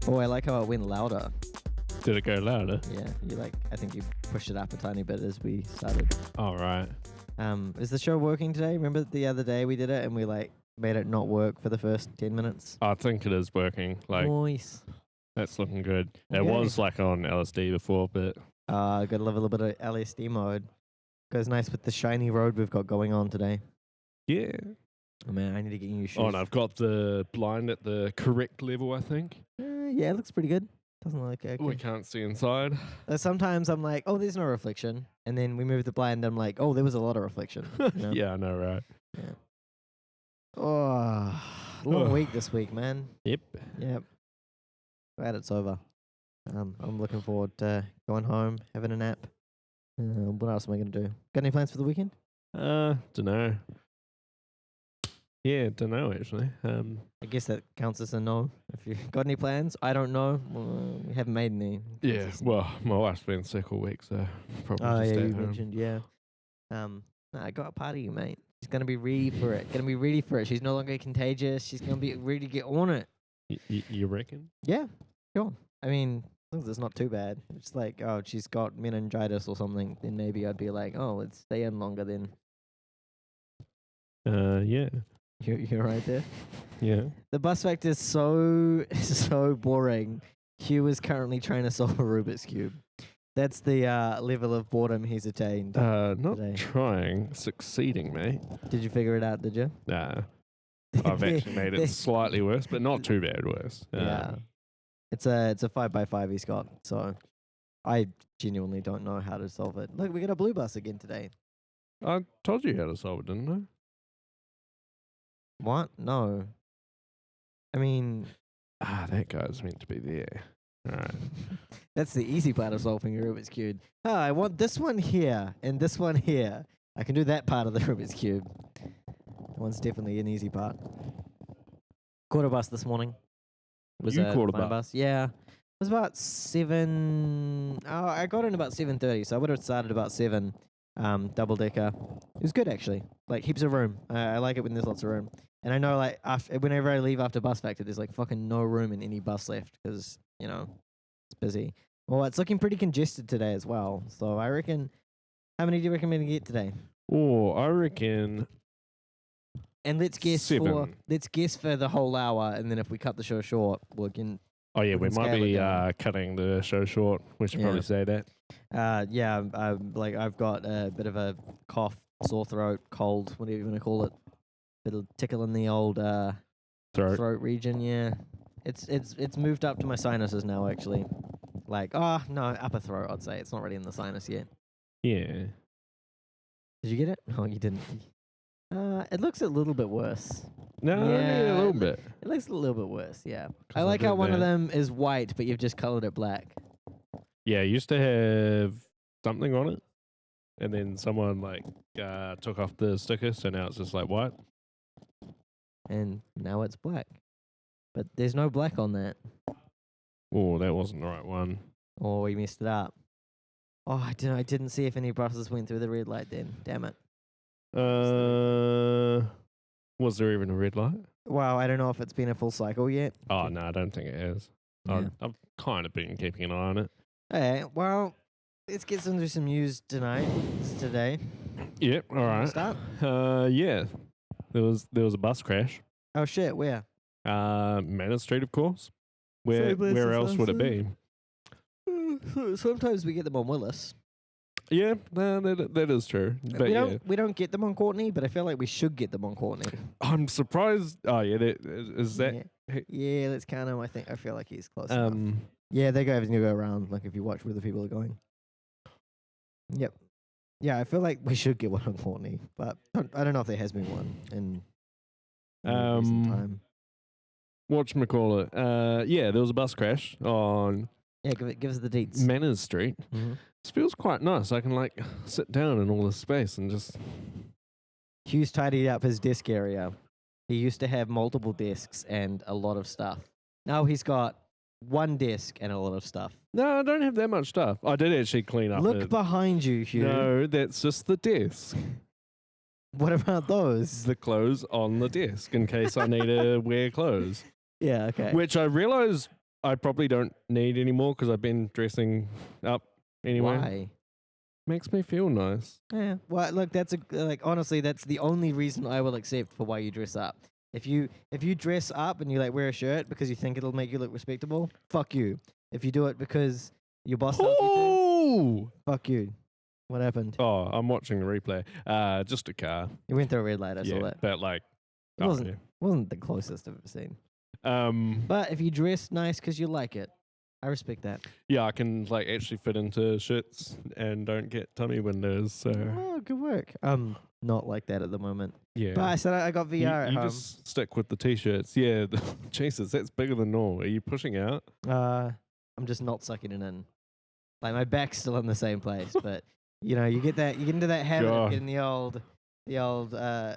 Oh, I like how it went louder. Did it go louder? Yeah, I think you pushed it up a tiny bit as we started. All right. Is the show working today? Remember the other day we did it and we made it not work for the first 10 minutes? I think it is working. Nice. That's looking good. Okay. It was on LSD before, but Got to live a little bit of LSD mode. Goes nice with the shiny road we've got going on today. yeah. Oh man, I need to get new shoes. Oh, and I've got the blind at the correct level, I think. Yeah, it looks pretty good. Doesn't look okay. We can't see inside. Sometimes I'm like, oh, there's no reflection. And then we move the blind and I'm like, oh, there was a lot of reflection. You know? Yeah, I know, right? Yeah. Oh, long week this week, man. Yep. Glad it's over. I'm looking forward to going home, having a nap. What else am I going to do? Got any plans for the weekend? Dunno. Yeah, dunno actually. I guess that counts as a no. If you got any plans, I don't know. We haven't made any. Yeah, well, my wife's been sick all week, so probably Oh just yeah, stay you home. mentioned I got a party, mate. She's gonna be ready for it. She's no longer contagious. She's gonna be ready to get on it. You reckon? Yeah, sure. I mean, as long as it's not too bad. It's like, oh, she's got meningitis or something, then maybe I'd be like, oh, let's stay in longer then. Yeah. You're right there. Yeah. The bus fact is so boring. Hugh is currently trying to solve a Rubik's Cube. That's the level of boredom he's attained. Not today. trying, succeeding, mate. Did you figure it out, did you? Nah. I've actually made it slightly worse, but not too bad worse. Yeah. It's a 5x5 he's got, so I genuinely don't know how to solve it. Look, we got a blue bus again today. I told you how to solve it, didn't I? What? No. I mean... that guy's meant to be there. All right. That's the easy part of solving a Rubik's Cube. Oh, I want this one here and this one here. I can do that part of the Rubik's Cube. That one's definitely an easy part. Caught a bus this morning. You caught a fine bus? Yeah. It was about 7... Oh, I got in about 7:30, so I would have started about 7. Double decker. It was good actually. Like heaps of room. I like it when there's lots of room. And I know whenever I leave after bus factor, there's like fucking no room in any bus left because it's busy. Well, it's looking pretty congested today as well. So I reckon. How many do you reckon we're gonna get today? Oh, I reckon. And let's guess 7. for the whole hour, and then if we cut the show short, we can. Oh yeah, we can might scale it be down. cutting the show short. We should probably say that. I've got a bit of a cough, sore throat, cold, whatever you want to call it. Bit of tickle in the old throat region. Yeah, it's moved up to my sinuses now. Actually, upper throat. I'd say it's not really in the sinus yet. Yeah. Did you get it? No, you didn't. It looks a little bit worse. No, only a little bit. It looks a little bit worse. Yeah, I like how one of them is white, but you've just colored it black. Yeah, I used to have something on it, and then someone took off the sticker, so now it's just like white. And now it's black. But there's no black on that. Oh, that wasn't the right one. Oh, we messed it up. Oh, I didn't see if any buses went through the red light then. Damn it. Was there even a red light? Well, I don't know if it's been a full cycle yet. Oh, no, I don't think it has. Yeah. I've kind of been keeping an eye on it. Okay, well, let's get into some news today. Yep, all right. Start? Yeah. There was a bus crash. Oh, shit, where? Manor Street, of course. Where else would it be? Sometimes we get them on Willis. Yeah, no, that is true. But we don't get them on Courtney, but I feel like we should get them on Courtney. I'm surprised. Oh, yeah, is that... Yeah, that's kind of, I feel like he's close enough. Yeah, they go around, like, if you watch where the people are going. Yep. Yeah, I feel like we should get one on Courtney, but I don't know if there has been one in recent time. Whatchamacallit? Yeah, there was a bus crash on... Yeah, give us the deets. Manners Street. Mm-hmm. This feels quite nice. I can sit down in all this space and just... Hugh's tidied up his desk area. He used to have multiple desks and a lot of stuff. Now he's got one desk and a lot of stuff. No, I don't have that much stuff. I did actually clean up. Look behind you, Hugh. No, that's just the desk. What about those? The clothes on the desk in case I need to wear clothes. Yeah, okay. Which I realized I probably don't need any more because I've been dressing up anyway. Why? Makes me feel nice. Yeah. Well, look, that's honestly, that's the only reason I will accept for why you dress up. If you dress up and you like wear a shirt because you think it'll make you look respectable, fuck you. If you do it because your boss tells you to, Oh! fuck you. What happened? Oh, I'm watching the replay. Just a car. You went through a red light. I saw that. But like, It wasn't the closest I've ever seen. yeah. But if you dress nice because you like it, I respect that. Yeah, I can like actually fit into shirts and don't get tummy windows. So Oh, good work. Not like that at the moment. yeah. But I said I got VR at you home. just stick with the t-shirts. Yeah, Jesus, that's bigger than normal. Are you pushing out? I'm just not sucking it in. Like my back's still in the same place, but you know, you get into that habit of getting the old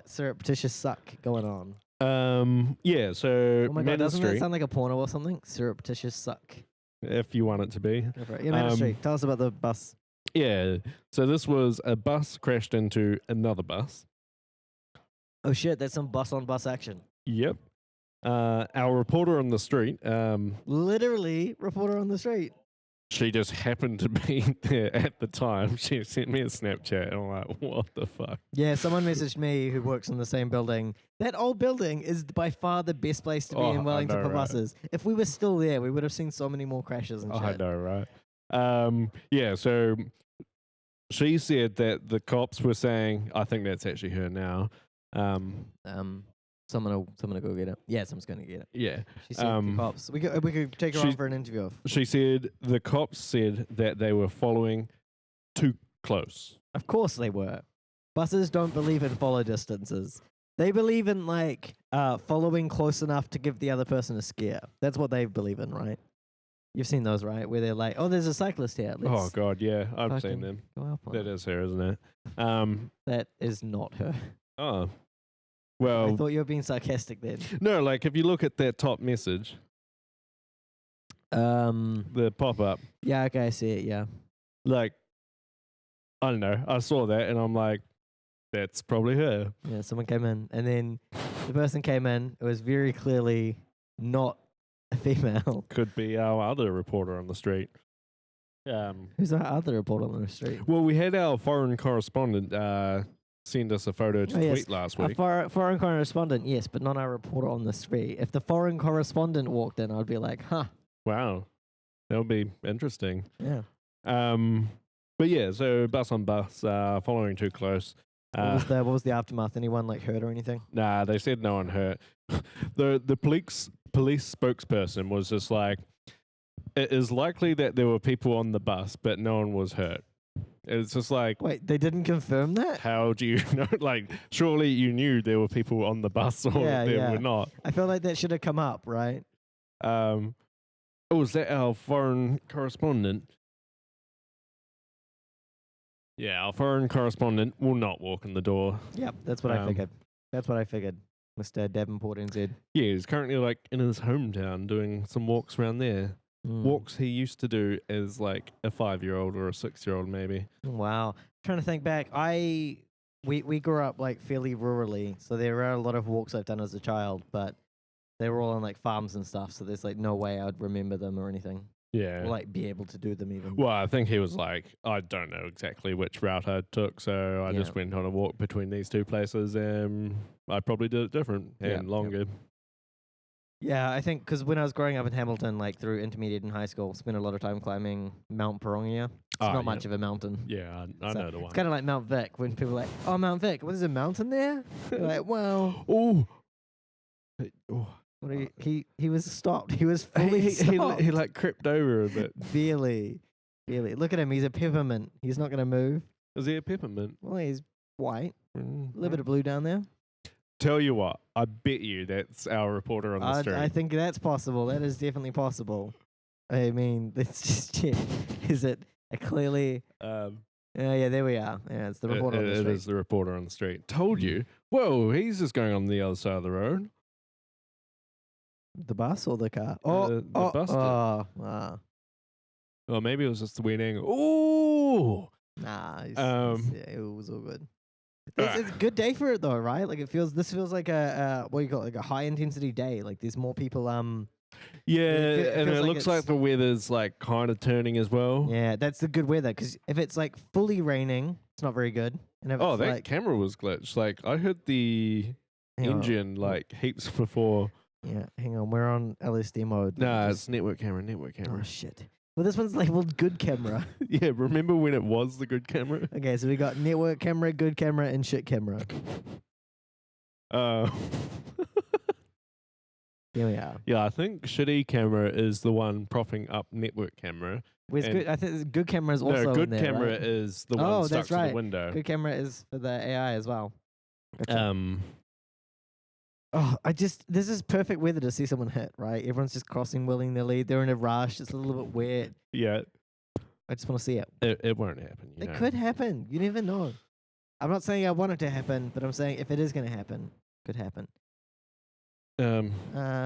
surreptitious suck going on. Yeah. So Oh my god, doesn't that sound like a porno or something? Surreptitious suck. If you want it to be. Yeah, ministry. Tell us about the bus. Yeah. So this was a bus crashed into another bus. Oh shit, that's some bus on bus action. Yep. Our reporter on the street, literally reporter on the street. She just happened to be there at the time. She sent me a Snapchat and I'm like, what the fuck? Yeah, someone messaged me who works in the same building. That old building is by far the best place to be in Wellington for buses. If we were still there, we would have seen so many more crashes and shit. I know, right? Yeah, so she said that the cops were saying, I think that's actually her now. Someone will go get it. Yeah, someone's going to get it. Yeah. She said the cops. We could take her on for an interview. She said the cops said that they were following too close. Of course they were. Buses don't believe in follow distances. They believe in like following close enough to give the other person a scare. That's what they believe in, right? You've seen those, right? Where they're like, "Oh, there's a cyclist here." Oh God, yeah, I've seen them. That is her, isn't it? That is not her. Oh. Well, I thought you were being sarcastic then. No, like if you look at that top message, the pop-up. Yeah, okay, I see it. Yeah. Like, I don't know. I saw that and I'm like, that's probably her. Yeah, someone came in, and then the person came in. It was very clearly not a female. Could be our other reporter on the street. Who's our other reporter on the street? Well, we had our foreign correspondent send us a photo to tweet last week. Foreign correspondent, yes, but not our reporter on the street. If the foreign correspondent walked in, I'd be like, huh. Wow. That would be interesting. Yeah. But yeah, so bus on bus, following too close. What was the aftermath? Anyone like hurt or anything? Nah, they said no one hurt. The police spokesperson was just like, it is likely that there were people on the bus, but no one was hurt. It's just like, wait, they didn't confirm that? How do you know? Like, surely you knew there were people on the bus or there were not. I feel like that should have come up, right? Was that our foreign correspondent? Yeah, our foreign correspondent will not walk in the door. Yep, that's what I figured. That's what I figured. Mr. Davenport NZ. Yeah, he's currently like in his hometown doing some walks around there. Walks he used to do as like a 5-year-old or a 6-year-old maybe. Wow. Trying to think back. We grew up like fairly rurally, so there are a lot of walks I've done as a child, but they were all on like farms and stuff, so there's like no way I'd remember them or anything. Yeah. Or like be able to do them even. Well, I think he was like, I don't know exactly which route I took, so I just went on a walk between these two places and I probably did it different and longer. Yeah, I think because when I was growing up in Hamilton, like through intermediate and high school, spent a lot of time climbing Mount Pirongia. It's not much of a mountain. Yeah, I know the one. It's kind of like Mount Vic when people are like, oh, Mount Vic, what is a mountain there? You're like, well. What are you, he was stopped. He was fully stopped. He like crept over a bit. Barely. Look at him. He's a peppermint. He's not going to move. Is he a peppermint? Well, he's white. A little bit of blue down there. Tell you what, I bet you that's our reporter on the street. I think that's possible. That is definitely possible. I mean, let's just check. Is it clearly? Yeah, there we are. Yeah, it's the reporter on the street. It is the reporter on the street. Told you. Whoa, he's just going on the other side of the road. The bus or the car? The bus. Or maybe it was just the weird angle. Ooh. Nah. It was all good. It's a good day for it though, right? Like this feels like a what do you call it? Like a high intensity day. Like there's more people Yeah, It and feels it like looks like it's- the weather's like kind of turning as well. Yeah, that's the good weather. Because if it's like fully raining, it's not very good. And if Oh, it's that like, camera was glitched. Like I heard the hang on, engine like heaps before. yeah, hang on, we're on LSD mode. Let me Nah, just- it's network camera, network oh camera. shit. Well, this one's labeled good camera. Yeah, remember when it was the good camera? Okay, so we got network camera, good camera, and shit camera. Uh, Here we are. yeah, I think shitty camera is the one propping up network camera. Where's And- good? I think good camera is also No, good in there, camera right? is the Oh, one stuck that's to right. the window. Good camera is for the AI as well. Gotcha. Oh, this is perfect weather to see someone hit, right? Everyone's just crossing willy-nilly. They're in a rush. It's a little bit wet. Yeah, I just want to see it. it won't happen. You It know. could happen. You never know. I'm not saying I want it to happen, but I'm saying if it is going to happen, could happen. We're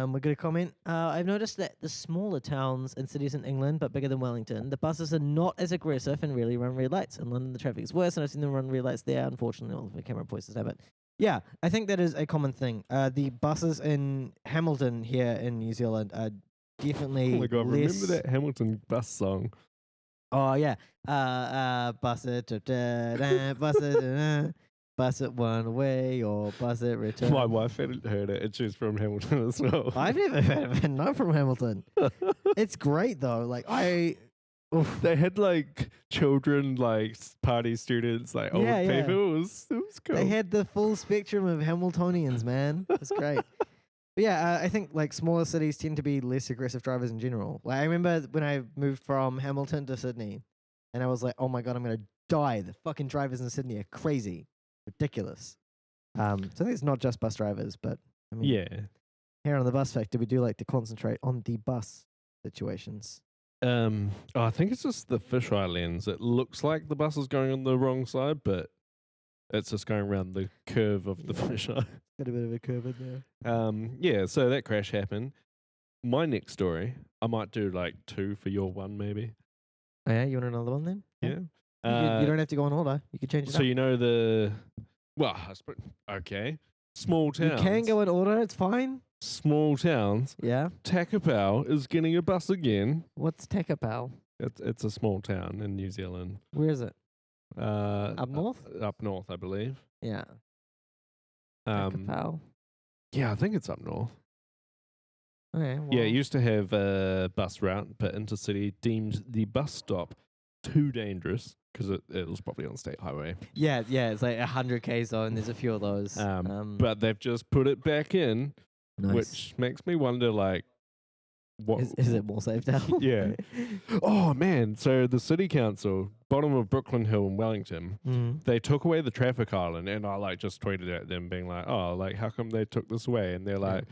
going to comment. I've noticed that the smaller towns and cities in England, but bigger than Wellington, the buses are not as aggressive and really run red lights. In London, the traffic is worse, and I've seen them run red lights there. Unfortunately, all of the camera voices have it. Yeah, I think that is a common thing. The buses in Hamilton here in New Zealand are definitely Oh my god! less. Remember that Hamilton bus song? Oh yeah. Bus it, bus it, bus it one way or bus it return. My wife hadn't heard it, and she's from Hamilton as well. I've never heard of it. Not from Hamilton. It's great though. Like They had like children, like party students, like old Yeah, yeah. people. It was cool. they had the full spectrum of Hamiltonians, man. It's great. But yeah, I think like smaller cities tend to be less aggressive drivers in general. Like I remember when I moved from Hamilton to Sydney, and I was like, "Oh my god, I'm gonna die! The fucking drivers in Sydney are crazy, ridiculous." So I think it's not just bus drivers, but I mean, Yeah. here on the Bus Factor, we do like to concentrate on the bus situations. I think it's just the fisheye lens. It looks like the bus is going on the wrong side, but it's just going around the curve of the fisheye. Got a bit of a curve in there. Yeah, so that crash happened. My next story, I might do like 2 for your one, maybe. Oh yeah, you want another one then? Yeah. You don't have to go in order. You can change it So up. you know okay, small You towns. can go in order. It's fine. Small towns. Yeah. Takapau is getting a bus again. What's Tekapau? It's a small town in New Zealand. Where is it? Up north? Up north, I believe. Yeah. Um, Tekapau. yeah, I think it's up north. Okay. Well, Yeah, it used to have a bus route, but Intercity deemed the bus stop too dangerous because it was probably on state highway. yeah. It's like 100 zone. There's a few of those. But they've just put it back in, nice. which makes me wonder, like, what Is it more safe now? Yeah. Oh man! So the city council, bottom of Brooklyn Hill in Wellington, Mm. they took away the traffic island, and I like just tweeted at them, being like, "Oh, like how come they took this away?" And they're like,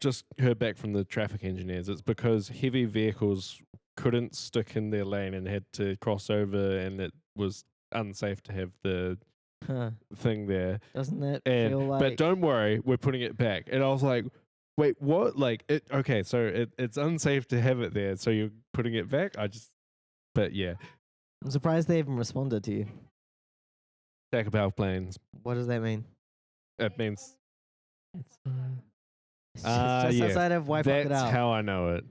just heard back from the traffic engineers. It's because heavy vehicles couldn't stick in their lane and had to cross over, and it was unsafe to have the Huh. thing there. Doesn't that And feel like? but don't worry, we're putting it back. And I was like, wait, what? Like it? Okay, so it's unsafe to have it there, so you're putting it back. But yeah, I'm surprised they even responded to you. Takapau planes. What does that mean? It means It's just yeah. outside of Waipukurau. That's how I know it.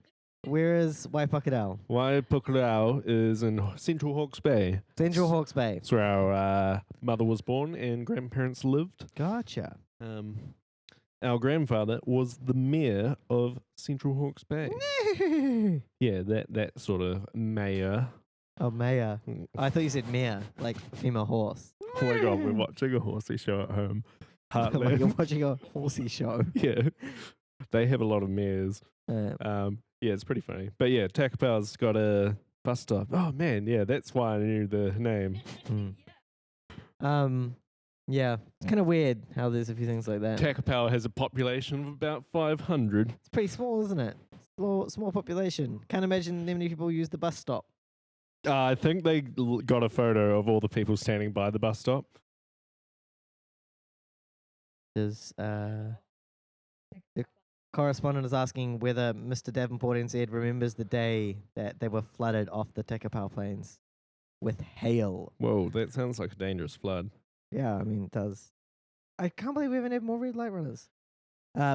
Where is Waipukurau? Waipukurau is in Central Hawke's Bay. Central Hawke's Bay. That's where our mother was born and grandparents lived. Gotcha. Our grandfather was the mayor of Central Hawke's Bay. Yeah, that sort of mayor. Oh, Maya. Oh, I thought you said Maya, like female horse. Oh my god, we're watching a horsey show at home. Like Heartland. you're watching a horsey show. Yeah, they have a lot of mares. Yeah, it's pretty funny. But yeah, Takapau's got a bus stop. Oh man, yeah, that's why I knew the name. Yeah, it's kind of weird how there's a few things like that. Takapau has a population of about 500. It's pretty small, isn't it? Small population. Can't imagine that many people use the bus stop. I think they got a photo of all the people standing by the bus stop. There's the correspondent is asking whether Mr. Davenport NZ remembers the day that they were flooded off the Tekapau plains with hail. Whoa, that sounds like a dangerous flood. Yeah, I mean, it does. I can't believe we haven't had more red light runners.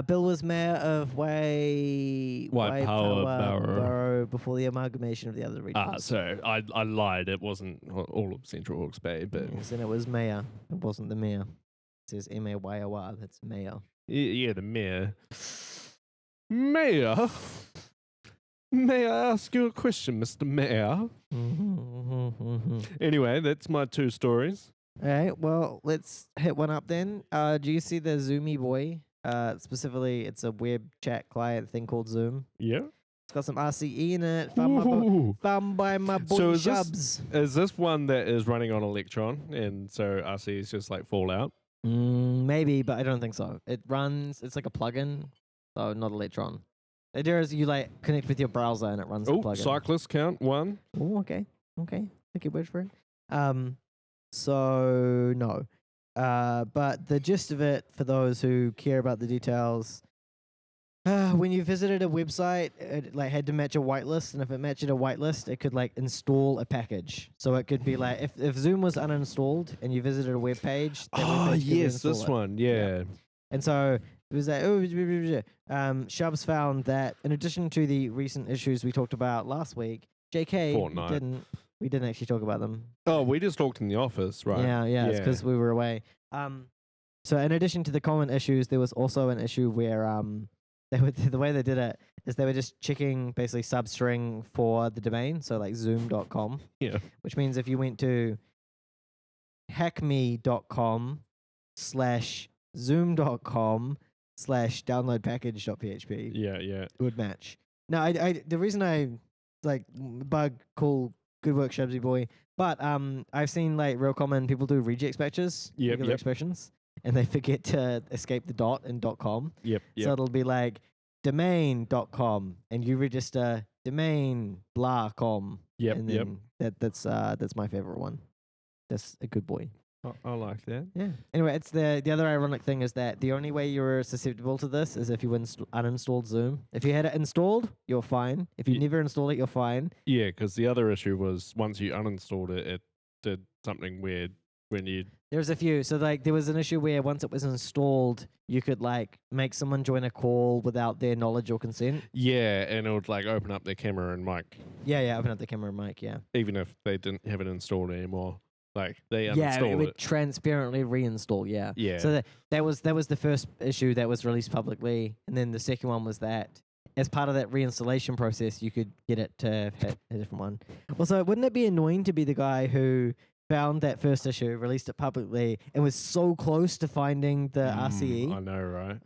Bill was mayor of Waipawa Borough. Borough before the amalgamation of the other regions. So I lied. It wasn't all of Central Hawke's Bay, but Yes, and it was mayor. It wasn't the mayor. It says M-A-Y-O-R. That's mayor. yeah, the mayor. Mayor? May I ask you a question, Mr. Mayor? Anyway, that's my 2 stories. All right, well, let's hit one up then. Do you see the Zoomy boy? Specifically, it's a web chat client thing called Zoom. Yeah. It's got some RCE in it. Found by my boy So Shubs. is this one that is running on Electron, and so RC is just like Fallout? Maybe, but I don't think so. It runs. It's like a plugin, so not Electron. The idea is you like connect with your browser and it runs the plugin. Cyclist count 1. Oh, okay. Take your word for it. So no. But the gist of it, for those who care about the details, when you visited a website, it like had to match a whitelist, and if it matched a whitelist, it could like install a package. So it could be like if Zoom was uninstalled and you visited a web page. Oh yes, this one, yeah. And so it was like, Shubs found that in addition to the recent issues we talked about last week, JK Fortnite. We didn't actually talk about them. Oh, we just talked in the office, right? Yeah. It's because we were away. So in addition to the common issues, there was also an issue where the way they did it is they were just checking basically substring for the domain, so like zoom.com. Yeah. Which means if you went to hackme.com/zoom.com/downloadpackage.php. Yeah. It would match. Now, I the reason I like bug cool good work Shubsy boy, but I've seen like real common people do regex patches, regular expressions, and they forget to escape the dot in .com. Yep. So it'll be like domain.com, and you register domain blah.com. Yep. And then that's my favorite one. That's a good boy. I like that. Yeah. Anyway, it's the other ironic thing is that the only way you're susceptible to this is if you uninstalled Zoom. If you had it installed, you're fine. If you never installed it, you're fine. Yeah, because the other issue was once you uninstalled it, it did something weird when you. There's a few. So like there was an issue where once it was installed, you could like make someone join a call without their knowledge or consent. Yeah, and it would like open up their camera and mic. Yeah, open up the camera and mic, yeah. Even if they didn't have it installed anymore. Like they uninstalled it would transparently reinstall, yeah. Yeah. So that was the first issue that was released publicly, and then the second one was that as part of that reinstallation process, you could get it to hit a different one. Also, wouldn't it be annoying to be the guy who found that first issue, released it publicly, and was so close to finding the RCE? I know, right?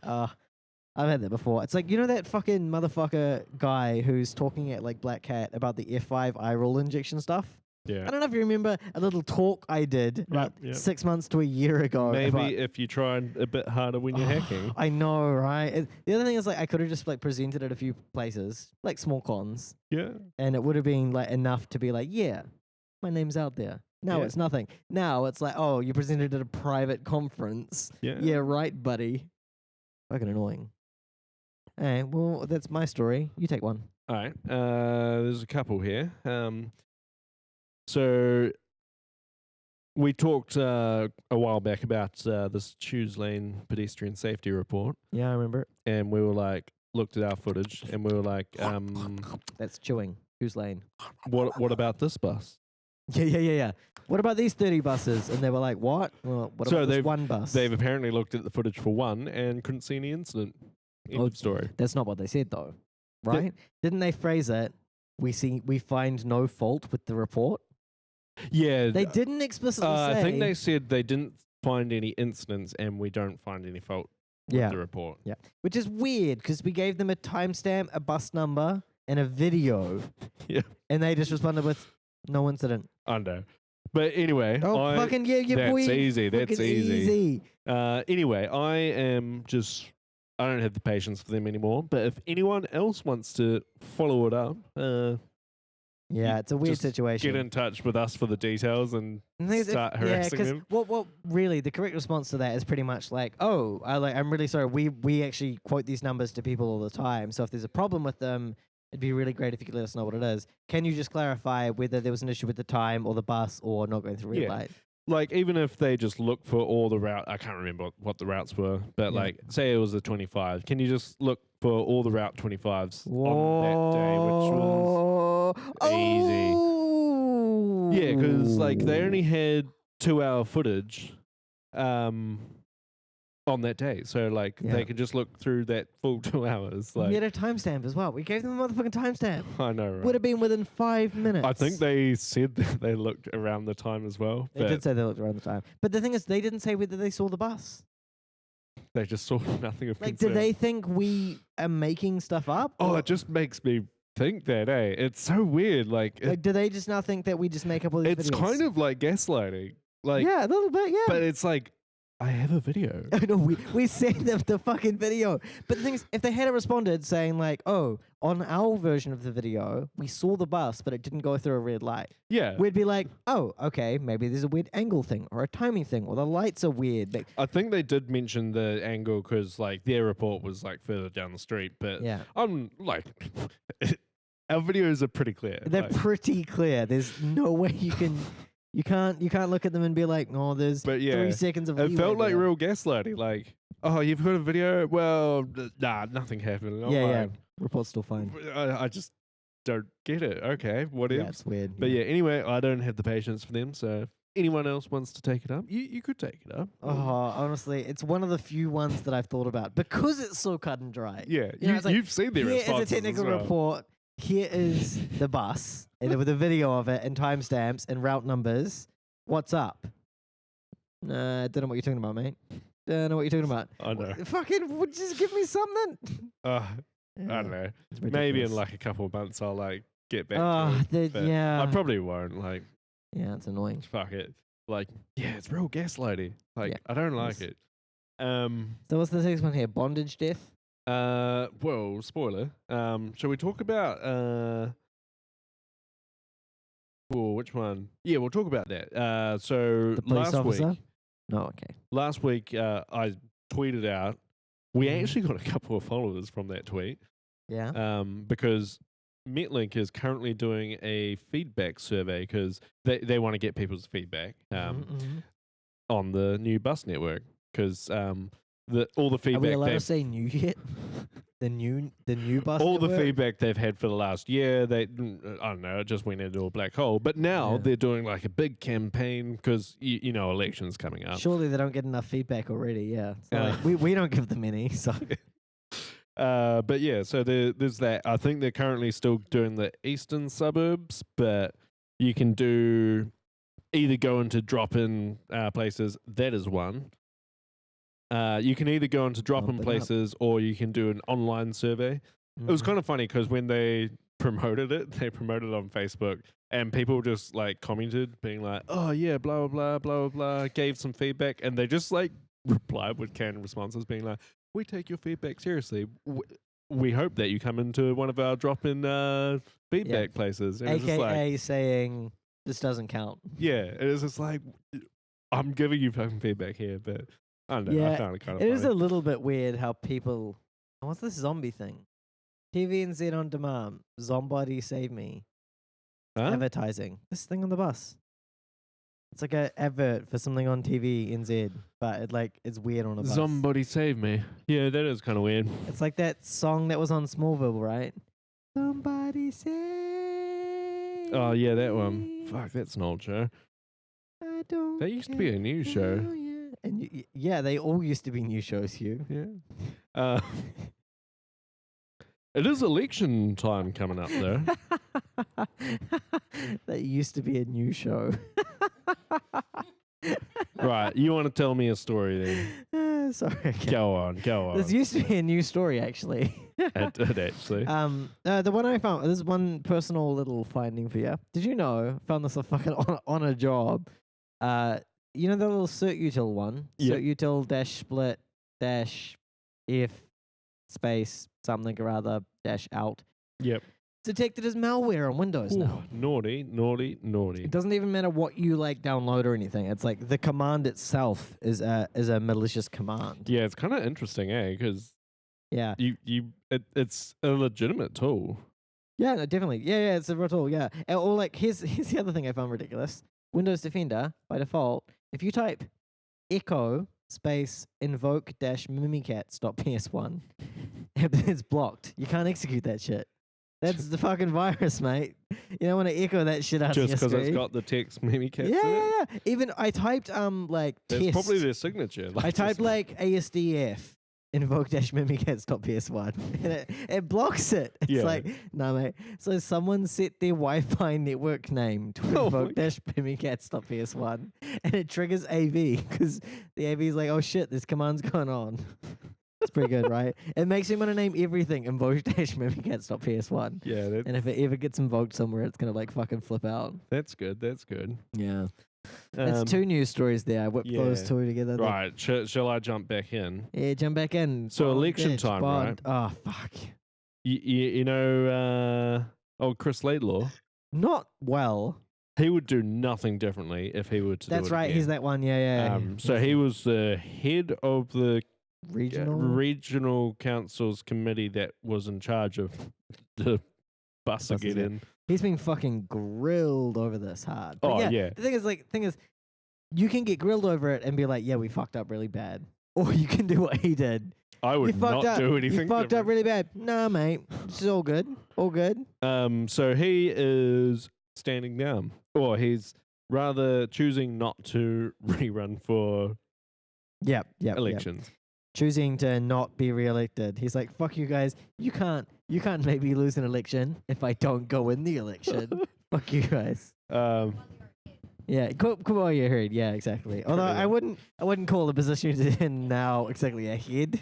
I've had that before. It's like, you know that fucking motherfucker guy who's talking at like Black Cat about the F5 eye roll injection stuff? Yeah. I don't know if you remember a little talk I did about 6 months to a year ago. Maybe if you tried a bit harder when you're hacking. I know, right? The other thing is like I could have just like presented at a few places, like small cons. Yeah. And it would have been like enough to be like, yeah, my name's out there. Now it's nothing. Now it's like, oh, you presented at a private conference. Yeah, right, buddy. Fucking annoying. Hey, well, that's my story. You take one. All right. There's a couple here. So we talked a while back about this Choose Lane pedestrian safety report. Yeah, I remember it. And we were like, looked at our footage and we were like, that's chewing. Choose Lane. What about this bus? Yeah. What about these 30 buses? And they were like, what? Well, what about this one bus? They've apparently looked at the footage for one and couldn't see any incident. End of story. That's not what they said though, right? Didn't they phrase it? We find no fault with the report. Yeah. They didn't explicitly say. I think they said they didn't find any incidents and we don't find any fault with the report. Yeah. Which is weird because we gave them a timestamp, a bus number, and a video. Yeah. And they just responded with no incident. I know. But anyway. Fucking yeah, that's boy. Easy. That's easy. Easy. Anyway, I don't have the patience for them anymore. But if anyone else wants to follow it up, it's a weird situation. Get in touch with us for the details and start harassing them. What really the correct response to that is pretty much like, I'm really sorry. We actually quote these numbers to people all the time. So if there's a problem with them, it'd be really great if you could let us know what it is. Can you just clarify whether there was an issue with the time or the bus or not going through red light? like even if they just look for all the route, I can't remember what the routes were, but Yeah. like say it was a 25, can you just look for all the Route 25s on that day, which was easy. Yeah, because like they only had 2-hour footage on that day, so like Yeah. they could just look through that full 2 hours. We Like had a timestamp as well. We gave them a motherfucking timestamp. I know, right? Would have been within 5 minutes. I think they said that they looked around the time as well. They but did say they looked around the time. But the thing is, they didn't say whether they saw the bus. They just saw nothing of Like, concern. do they think we are making stuff up? Oh, it just makes me think that, eh? It's so weird. Like do they just now think that we just make up all these it's videos? kind of like gaslighting. Like, yeah, a little bit, yeah. but it's like, I have a video. No, we sent them the fucking video. But the thing is, if they had responded saying like, oh, on our version of the video, we saw the bus, but it didn't go through a red light. Yeah. We'd be like, oh, okay, maybe there's a weird angle thing or a timing thing or the lights are weird. Like, I think they did mention the angle because like their report was like further down the street, but yeah, I'm like, our videos are pretty clear. they're like, pretty clear. There's no way you can. You can't look at them and be like, oh, there's but yeah, 3 seconds of it leeway felt like there. real gaslighting. Like, oh, you've got a video? Well, nah, nothing happened. I'm Yeah, like, report's still fine. I just don't get it. Okay, what Yeah, if? it's weird. But yeah, anyway, I don't have the patience for them. So if anyone else wants to take it up, you could take it up. Oh, honestly, it's one of the few ones that I've thought about because it's so cut and dry. Yeah, You know, it's like, you've seen their Here is responses a technical as well. report. Here is the bus with a video of it and timestamps and route numbers. What's up? Nah, I don't know what you're talking about, mate. Don't know what you're talking about. I know. Fucking, just give me something. I don't know. Maybe in like a couple of months I'll like get back to it. But yeah. I probably won't. Like, Yeah, it's annoying. fuck it. Like, yeah, it's real gaslighting. Like, Yeah, I don't like it's- it. So what's the next one here? Bondage death? Well, spoiler. Shall we talk about which one? Yeah, we'll talk about that. So The police officer? week, No, okay. last week, I tweeted out. We Mhm. actually got a couple of followers from that tweet. Yeah. Because Metlink is currently doing a feedback survey because they want to get people's feedback Mhm. on the new bus network because all the Are we feedback allowed to they've say new yet? the new bus all the network? feedback they've had for the last year, I don't know, it just went into a black hole. But now Yeah. they're doing like a big campaign because you know elections coming up. Surely they don't get enough feedback already, yeah. So Uh, like, we don't give them any, so But yeah, so there's that. I think they're currently still doing the eastern suburbs, but you can do either go into drop-in places. That is one. You can either go into drop-in Bump it up. places or you can do an online survey. It was Mhm. kind of funny because when they promoted it on Facebook, and people just like commented, being like, "Oh yeah, blah blah blah blah blah," gave some feedback, and they just like replied with canned responses, being like, "We take your feedback seriously. We hope that you come into one of our drop-in feedback places." And it's just like, AKA saying this doesn't count. yeah, it is just like, I'm giving you fucking feedback here, but I don't know. I Yeah, found it kind of It funny. is a little bit weird how people. What's this zombie thing? TVNZ on demand. Zombody save me. Huh? Advertising. This thing on the bus. It's like a advert for something on TV NZ, but it's weird on a bus. Somebody save me. Yeah, that is kind of weird. It's like that song that was on Smallville, right? Somebody save. Oh yeah, that one. me. Fuck, that's an old show. I don't That used to be a new care show. now, yeah. And yeah, they all used to be new shows, Hugh. Yeah. It is election time coming up though. That used to be a new show. Right, you want to tell me a story then? Sorry. Okay. Go on. This used to be a new story, actually. It did actually. The one I found. There's one personal little finding for you. Did you know? Found this fucking on a job. You know the little cert util one. Yep. Cert util dash split dash if space something or other dash out. Yep. Detected as malware on Windows now. Naughty. It doesn't even matter what you download or anything. It's like the command itself is a malicious command. Yeah, it's kind of interesting, because Yeah. it's a legitimate tool. Yeah, no, definitely. Yeah, it's a real tool. Yeah. Or here's the other thing I found ridiculous. Windows Defender, by default, if you type echo space invoke dash mimikatz.ps1, it's blocked. You can't execute that shit. That's the fucking virus, mate. You don't want to echo that shit out of Just your because it's screen. got the text Mimikatz Yeah, in it? yeah, yeah. Even I typed like That's test. probably their signature. I typed just- like ASDF invoke dash mimikatz.ps1 and it blocks it. It's Yeah. like, no, mate. So someone set their Wi-Fi network name to Oh my invoke dash mimikatz.ps1 and it triggers AV because the AV is like, oh shit, this command's going on. It's pretty good, right? It makes me want to name everything invoke dash mimikatz.ps1. Yeah, And if it ever gets invoked somewhere, it's gonna like fucking flip out. that's good. That's good. Yeah. That's Um, 2 news stories there. I whipped those yeah. 2 together. They're- Right. Shall I jump back in? Yeah, jump back in. So Bond, election bitch, time, Bond. Oh, fuck. You know, Chris Laidlaw, Not well. he would do nothing differently if he were to That's do it right. again. He's that one. Yeah, yeah. So he was the head of the regional. regional council's committee that was in charge of the bus Buses, get yeah. in. He's been fucking grilled over this hard. But Oh, yeah. The thing is, you can get grilled over it and be like, yeah, we fucked up really bad. Or you can do what he did. I You would fucked not up. do anything. You fucked up different. really bad. Nah, mate. It's all good. All good. So he is standing down, or he's rather choosing not to rerun for Yep. elections. Choosing to not be re-elected. He's like, fuck you guys. You can't make me lose an election if I don't go in the election. Fuck you guys. Yeah, come on, you heard. Yeah, exactly. Although Pretty I wouldn't call the position he's in now exactly ahead,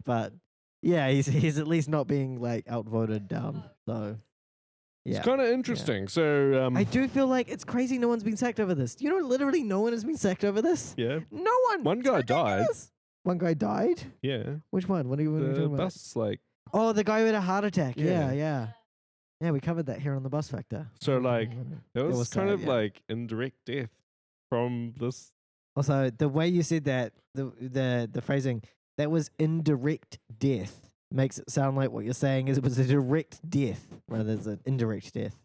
but yeah, he's at least not being like outvoted down. So yeah, It's kind of interesting. So I do feel like it's crazy. No one's been sacked over this. You know, literally no one has been sacked over this. yeah, No one. one It's guy died. ridiculous. One guy died. Yeah, Which one? What are you the talking about? bus like Oh, the guy with a heart attack. Yeah. Yeah, we covered that here on the Bus Factor. So, like, that was, was kind sad, of yeah. like indirect death from this. Also, the way you said that, the phrasing, that was indirect death, makes it sound like what you're saying is it was a direct death rather than an indirect death.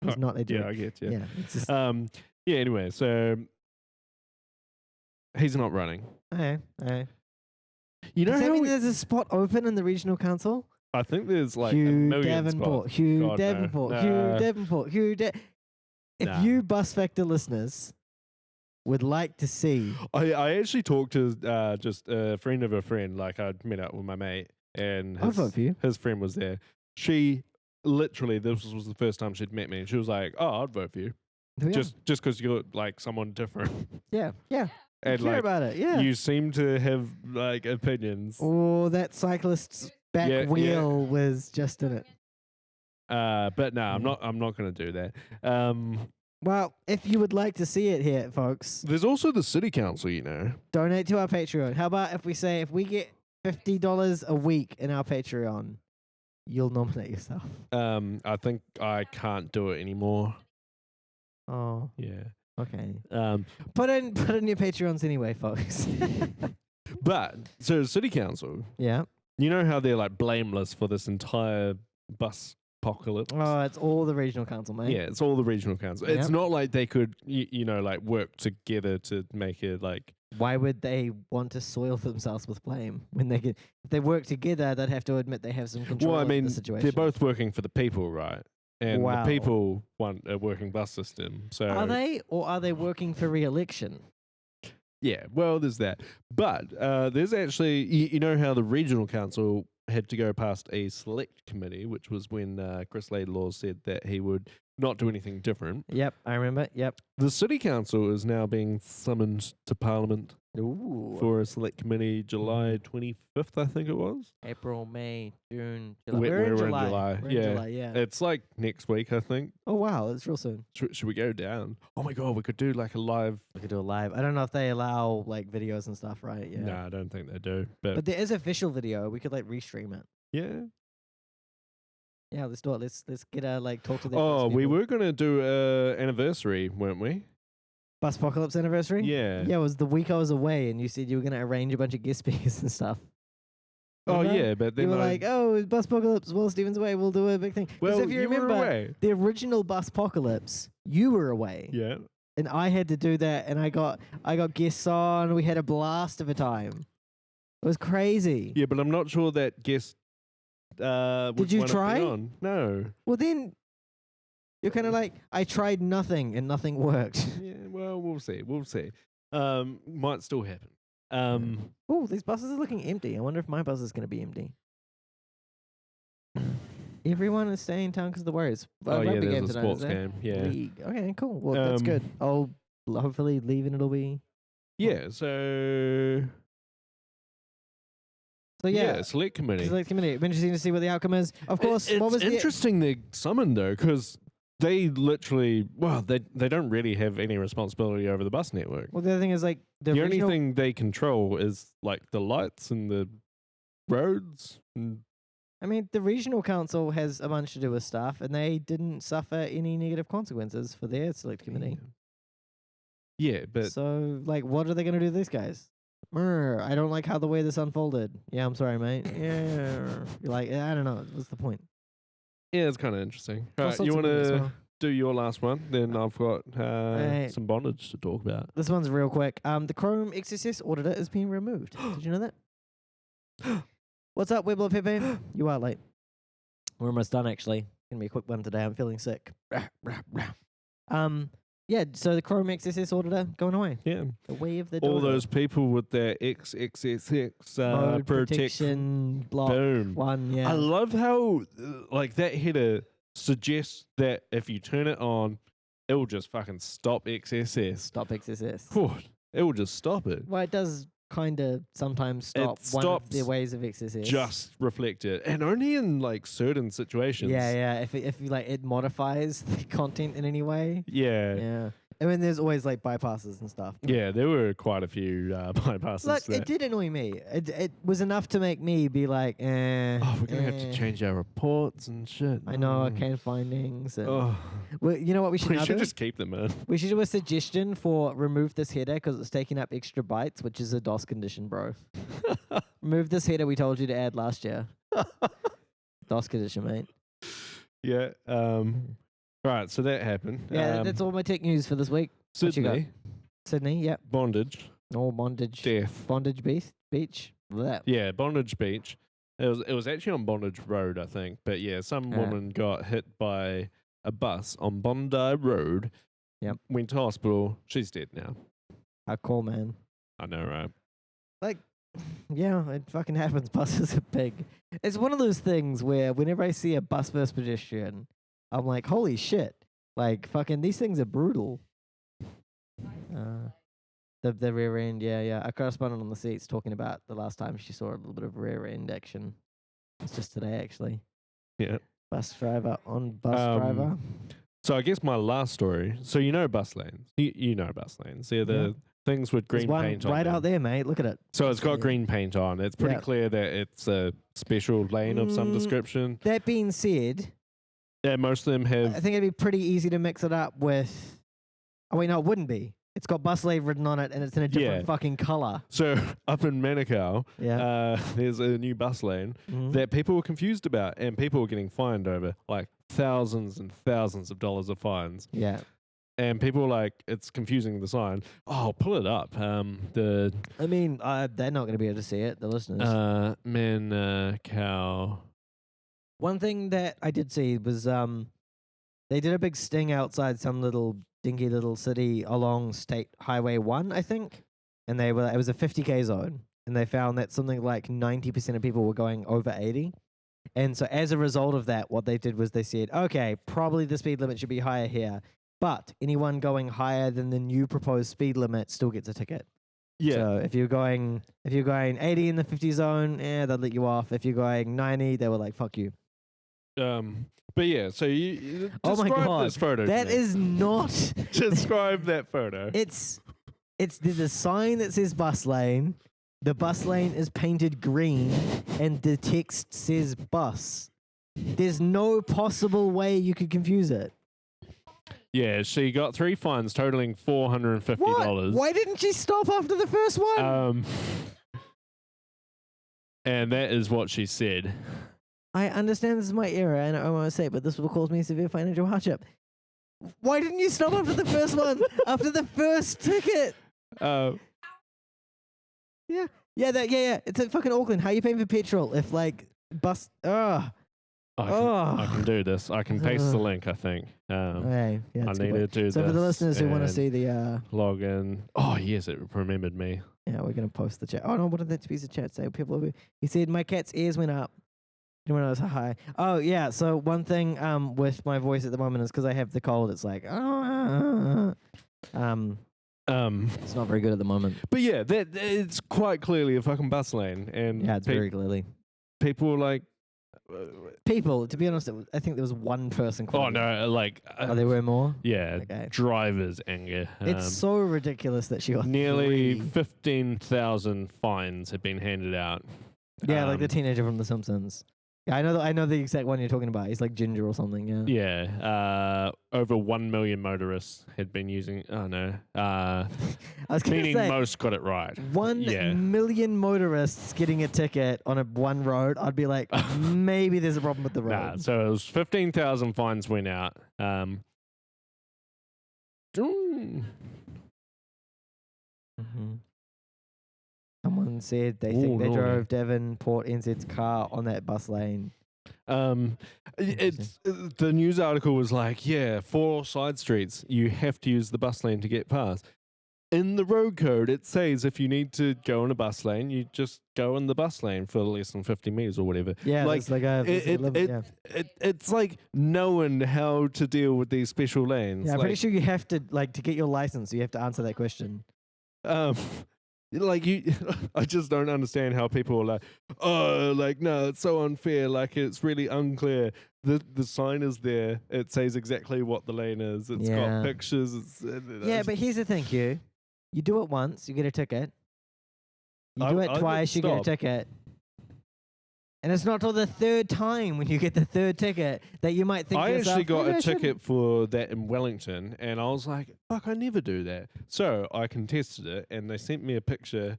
It's not a Yeah, direct. I get you. Yeah, it's just Yeah. Anyway, so he's not running. okay. You know Does that how mean we- there's a spot open in the regional council? I think there's like a Hugh million Davenport, spots. Hugh God, no. Davenport, Nah. Hugh Davenport, If Nah. you Bus Factor listeners would like to see, I actually talked to just a friend of a friend. Like I'd met up with my mate, and I'll vote for you. his friend was there. She literally, this was the first time she'd met me, and she was like, "Oh, I'd vote for you, Yeah. just because you're like someone different." yeah. And Care like about it. Yeah. you seem to have like opinions. Oh, that cyclist's back Yeah, yeah. wheel was just in it. But no, I'm Yeah. not going to do that. Well, if you would like to see it here, folks, There's also the city council, you know. donate to our Patreon. How about if we say if we get $50 a week in our Patreon, you'll nominate yourself. I think I can't do it anymore. Oh, Yeah. okay. Um, Put in your Patreons anyway, folks. but so city council, Yeah. you know how they're like blameless for this entire bus apocalypse. Oh, it's all the regional council, mate. Yeah, it's all the regional council. It's Yep. not like they could, you know, like work together to make it like. Why would they want to soil themselves with blame when they get? If they work together, they'd have to admit they have some control Well, I over mean, the situation. they're both working for the people, right? And Wow. the people want a working bus system. So Are they, or are they working for re-election? yeah, well, there's that. But there's actually, you know how the regional council had to go past a select committee, which was when Chris Laidlaw said that he would not do anything different. Yep, I remember. Yep. The city council is now being summoned to Parliament Ooh. for a select committee July 25th, I think it was. April, May, June, July. We're in in July. July, We're in yeah. July, yeah. It's like next week, I think. Oh wow, that's real soon. Should we go down? Oh my God, we could do like a live. We could do a live. I don't know if they allow like videos and stuff, right? Yeah. No, I don't think they do. But, But there is official video. We could like restream it. yeah. Yeah, let's do it. Let's get a like talk to the. Oh, we were going to do a anniversary, weren't we? Bus Apocalypse anniversary. Yeah. Yeah, it was the week I was away, and you said you were gonna arrange a bunch of guest speakers and stuff. Oh, Remember? yeah, but then You were like, oh, Bus Apocalypse, Will Stevens away, we'll do a big thing. 'Cause well, if you you remember, were away. the original Bus Apocalypse, you were away. Yeah. and I had to do that, and I got guests on. We had a blast of a time. It was crazy. Yeah, but I'm not sure that guest. Did you try? On. No. Well, then you're kind of like, I tried nothing and nothing worked. Yeah. Well, we'll see. We'll see. Might still happen. Oh, these buses are looking empty. I wonder if my bus is going to be empty. Everyone is staying in town because of the Warriors. Oh yeah, Rugby game there's a tonight, sports is there? game. Yeah. League. Okay, cool. Well, that's good. I'll hopefully leave and it'll be. Yeah. So. So yeah, select committee. Select committee. It'll be interesting to see what the outcome is. Of course, It's what was interesting they summoned though, because they literally, they don't really have any responsibility over the bus network. Well, the other thing is like The only thing they control is like the lights and the roads. I mean, the regional council has a bunch to do with stuff, and they didn't suffer any negative consequences for their select committee. Yeah, but so like, what are they going to do to these guys? I don't like how the way this unfolded. Yeah, I'm sorry, mate. Yeah, you're like, I don't know. What's the point? yeah, it's kind of interesting. All All right, sorts you of want media as to well. do your last one? Then I've got Right. some bondage to talk about. This one's real quick. The Chrome XSS auditor is being removed. Did you know that? What's up, Weblot Pepe? You are late. We're almost done, actually. Gonna be a quick one today. I'm feeling sick. Yeah. So the Chrome XSS auditor going away. Yeah, The way of the all dodo. those people with their XXXX Mode protection. protection block Boom. one. Yeah. I love how like that header suggests that if you turn it on, it will just fucking stop XSS. Stop XSS. Phew, it will just stop it. Well, it does kind of sometimes stop one of the stops ways of XSS. Just reflect it, and only in like certain situations. Yeah. If you like, it modifies the content in any way. Yeah. Yeah. I mean, there's always like bypasses and stuff. Yeah, there were quite a few bypasses. Look, there. it did annoy me. It was enough to make me be like, Oh, we're gonna have to change our reports and shit. I know, arcane findings. And Oh, well, you know what we should we now should do? just keep them in. We should do a suggestion for remove this header because it's taking up extra bytes, which is a DOS condition, bro. Remove this header we told you to add last year. DOS condition, mate. Yeah. Right. So that happened. Yeah, that's all my tech news for this week. What you got? Sydney Sydney, yep. bondage, No bondage. death. Bondage beach. That. Yeah, Bondage Beach. It was actually on Bondage Road, I think. But yeah, some woman got hit by a bus on Bondi Road. Yep. Went to hospital. She's dead now. How cool, man. I know, right? Like, yeah, it fucking happens. Buses are big. It's one of those things where whenever I see a bus versus pedestrian, I'm like, holy shit. Like, fucking, these things are brutal. The rear end, yeah. A correspondent on the seats talking about the last time she saw a little bit of rear end action. It's just today, actually. Yeah. Bus driver on bus driver. So I guess my last story. So you know bus lanes. You know bus lanes. They're the things with There's green one paint on right them. out there, mate. Look at it. So it's got Yeah. green paint on. It's pretty Yeah. clear that it's a special lane of some description. That being said, Yeah, most of them I have. think it'd be pretty easy to mix it up with. Oh wait, no, it wouldn't be. It's got bus lane written on it, and it's in a different Yeah. fucking color. So up in Manukau, Yeah. there's a new bus lane Mhm. that people were confused about, and people were getting fined over like thousands and thousands of dollars of fines. Yeah. And people were like, it's confusing the sign. Oh, pull it up. The I mean, they're not going to be able to see it. The listeners. Manukau. One thing that I did see was they did a big sting outside some little dinky little city along State Highway 1, I think, and it was a 50k zone, and they found that something like 90% of people were going over 80. And so as a result of that, what they did was they said, okay, probably the speed limit should be higher here, but anyone going higher than the new proposed speed limit still gets a ticket. Yeah. So if you're going 80 in the 50 zone, they'll let you off. If you're going 90, they were like, fuck you. But yeah, so you Oh my describe God, this photo. to that me. is not. Describe that photo. There's a sign that says bus lane. The bus lane is painted green, and the text says bus. There's no possible way you could confuse it. Yeah, she got 3 fines totaling $450. What? Why didn't she stop after the first one? And that is what she said. I understand this is my era, and I want to say, but this will cause me severe financial hardship. Why didn't you stop after the first one? After the first ticket? Uh, Yeah. Yeah. It's at fucking Auckland. How are you paying for petrol if like bus? I can do this. I can paste the link, I think. Okay. Yeah. I It's need to do this. So for the listeners who want to and see the log in. Oh, yes, it remembered me. yeah, we're gonna post the chat. Oh no, what did that piece of chat say? He said my cat's ears went up when I was high. Oh yeah. So one thing with my voice at the moment is because I have the cold. It's like it's not very good at the moment. But yeah, that it's quite clearly a fucking bus lane, and Yeah, it's very clearly. people like. People, to be honest, I think there was one person. Oh no! Like, there were more. yeah, Okay. drivers' anger. It's so ridiculous that she got Nearly 3. 15,000 fines have been handed out. Yeah, like the teenager from The Simpsons. Yeah, I know the exact one you're talking about. He's like ginger or something. Yeah. Yeah, over 1 million motorists had been using. Oh no, I was gonna meaning say most got it right. 1 million motorists getting a ticket on one road. I'd be like, maybe there's a problem with the road. Nah, so it was 15,000 fines went out. Someone said they think they drove Devonport NZ's car on that bus lane. It's the news article was like, yeah, 4 side streets, you have to use the bus lane to get past. In the road code, it says if you need to go in a bus lane, you just go in the bus lane for less than 50 meters or whatever. Yeah, like it's like knowing how to deal with these special lanes. Yeah, I'm like, pretty sure you have to to get your license. You have to answer that question. Like I just don't understand how people are like, oh, like no, it's so unfair. Like it's really unclear. The sign is there. It says exactly what the lane is. It's got pictures. Yeah, but here's the thing, Hugh. You do it once, you get a ticket. You do it twice, you get a ticket. And it's not till the third time when you get the third ticket that you might think. I actually got a ticket for that in Wellington, and I was like, "Fuck, I never do that." So I contested it, and they sent me a picture,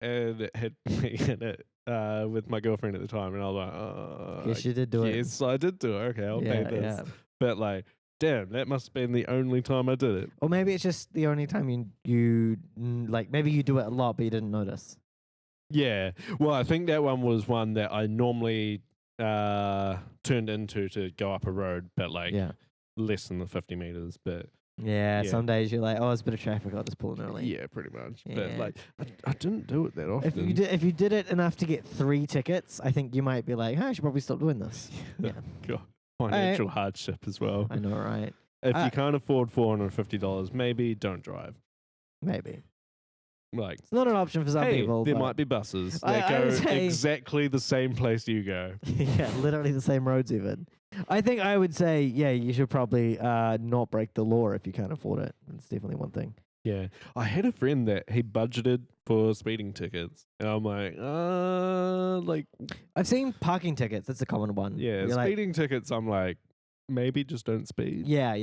and it had me in it with my girlfriend at the time, and I was like, "Oh, yes, you did do it." Yes, I did do it. Okay, I'll pay this. Yeah. But like, damn, that must have been the only time I did it. Or maybe it's just the only time you like. Maybe you do it a lot, but you didn't notice. Yeah. Well, I think that one was one that I normally turned into to go up a road, but like less than the 50 meters. But yeah, some days you're like, oh, there's a bit of traffic. I'll just pull in early. Yeah, pretty much. Yeah. But like, I didn't do it that often. If you did it enough to get 3 tickets, I think you might be like, I should probably stop doing this. Yeah. God. Financial hardship as well. I know, right? If you can't afford $450, maybe don't drive. Maybe. Like, it's not an option for some people. There might be buses that go exactly the same place you go. Yeah, literally the same roads even. I think I would say, yeah, you should probably not break the law if you can't afford it. It's definitely one thing. Yeah. I had a friend that he budgeted for speeding tickets. And I'm like... I've seen parking tickets. That's a common one. Yeah, speeding tickets, I'm like, maybe just don't speed. Yeah.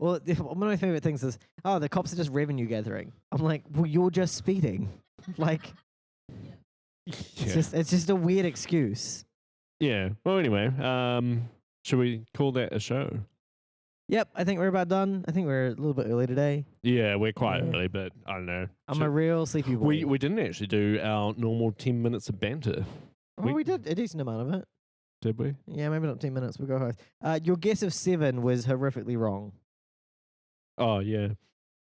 Well, one of my favorite things is, oh, the cops are just revenue gathering. I'm like, well, you're just speeding. Like, it's just a weird excuse. Yeah. Well, anyway, should we call that a show? Yep, I think we're about done. I think we're a little bit early today. Yeah, we're quite early, but I don't know. I'm a real sleepy boy. We didn't actually do our normal 10 minutes of banter. Oh, we did a decent amount of it. Did we? Yeah, maybe not 10 minutes. We'll go high. Your guess of 7 was horrifically wrong. Oh, yeah.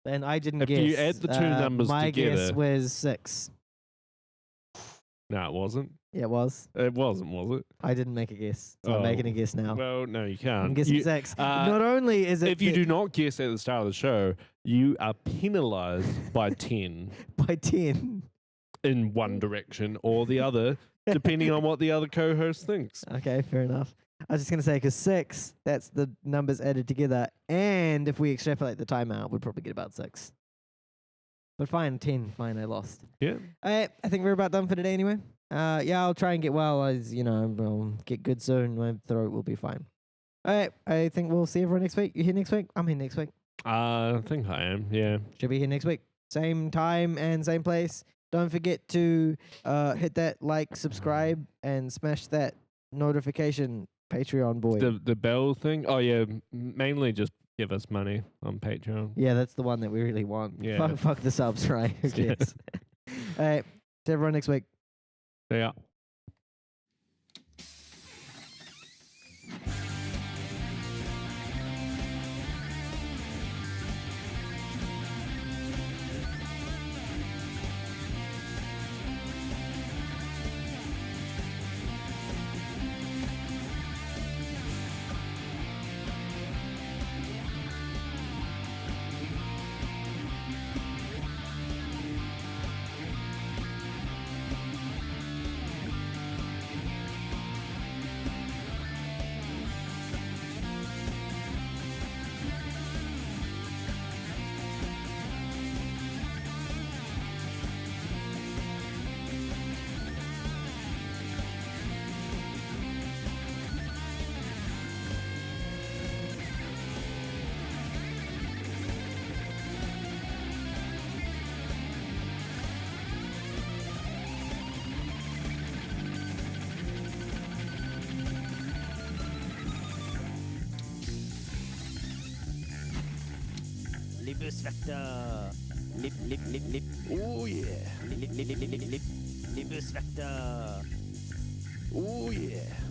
And I didn't guess. If you add the two numbers together. My guess was 6. No, it wasn't. Yeah, it was. It wasn't, was it? I didn't make a guess. So I'm making a guess now. Well, no, you can't. I'm guessing 6. Not only is it... If you do not guess at the start of the show, you are penalized by 10. By 10? In one direction or the other, depending on what the other co-host thinks. Okay, fair enough. I was just going to say, because 6, that's the numbers added together. And if we extrapolate the timeout, we'd probably get about 6. But fine, 10. Fine, I lost. Yeah. All right, I think we're about done for today anyway. Yeah, I'll try and get well. I'll get good soon. My throat will be fine. All right, I think we'll see everyone next week. You here next week? I'm here next week. I think I am, yeah. Should be here next week. Same time and same place. Don't forget to hit that like, subscribe, and smash that notification Patreon boy. The bell thing? Oh, yeah, mainly just give us money on Patreon. Yeah, that's the one that we really want. Yeah. Fuck the subs, right? Who Yeah. cares? All right. See everyone next week. Yeah. Libusvekter. Lib. Oh yeah. Libusvekter. Oh yeah.